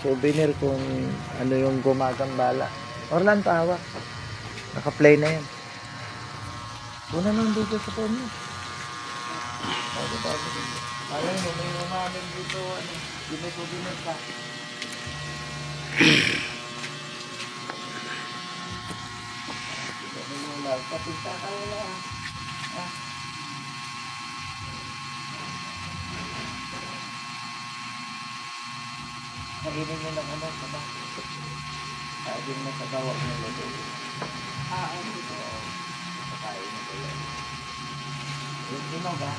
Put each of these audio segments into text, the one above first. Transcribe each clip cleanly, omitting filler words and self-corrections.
souvenir kung ano yung gumagambala. Orlan, tawa. Naka-play na yan. Kuna na yung video sa phone mo. Bago. Alam mo, may umamin dito, ano, ginito-ginit ka. Papunta ka wala ah. Kainin mo ng ano, saba. Kainin mo sa bawak ng lalo. Dito. Pakain mo ko yan. Yung inog ha.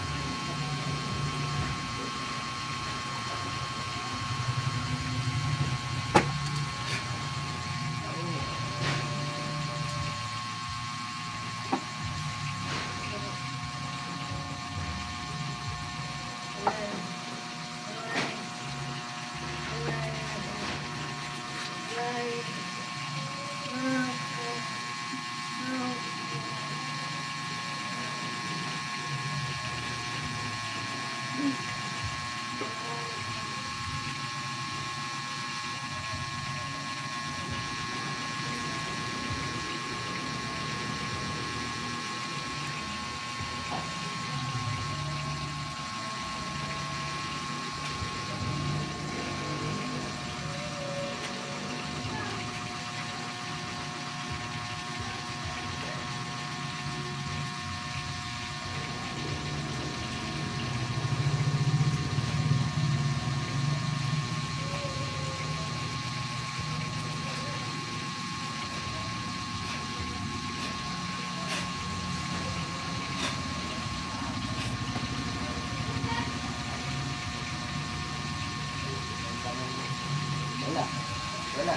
Wala.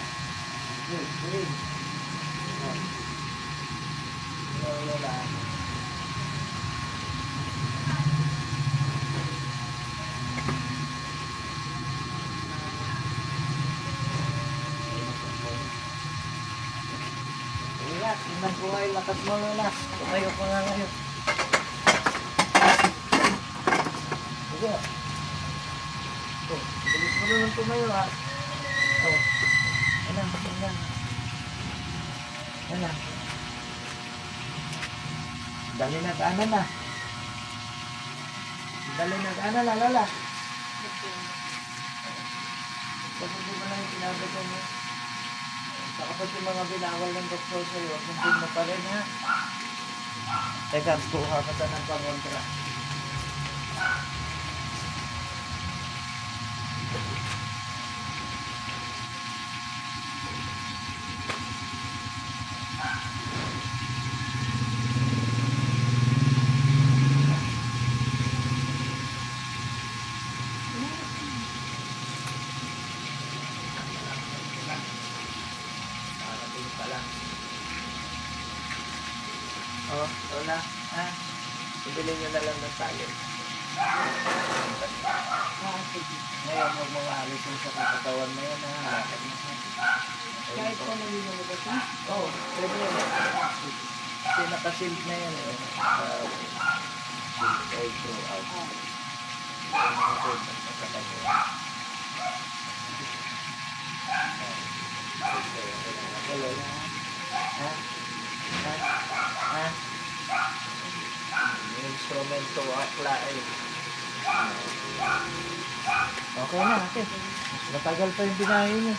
Green. Wala. Wala, tingnan ko ay lakas mo na. Tumayo ko nga ngayon. Sige. Bilis mo naman tumayo ha. Ano? Dali nag-anan na. Lala. Kapag di mo lang yung pinabagay mo. Kapag yung mga binawal ng doktor sa'yo, sundin mo pa rin ha. Teka, kuha ka ta ng pangontra. Wala. Ha? Ibili nyo na lang ng talent. Ngayon, huwag mga alisin sa katawan na yan, ha? Kahit po nalilabas ha? Oo, pwede yan. Kasi nakasild na yan, eh. All throughout. Nakasild na sa kanya. Ha? Yung instrumento akla eh. Okay na, ate. Matagal pa yung binahin niyo.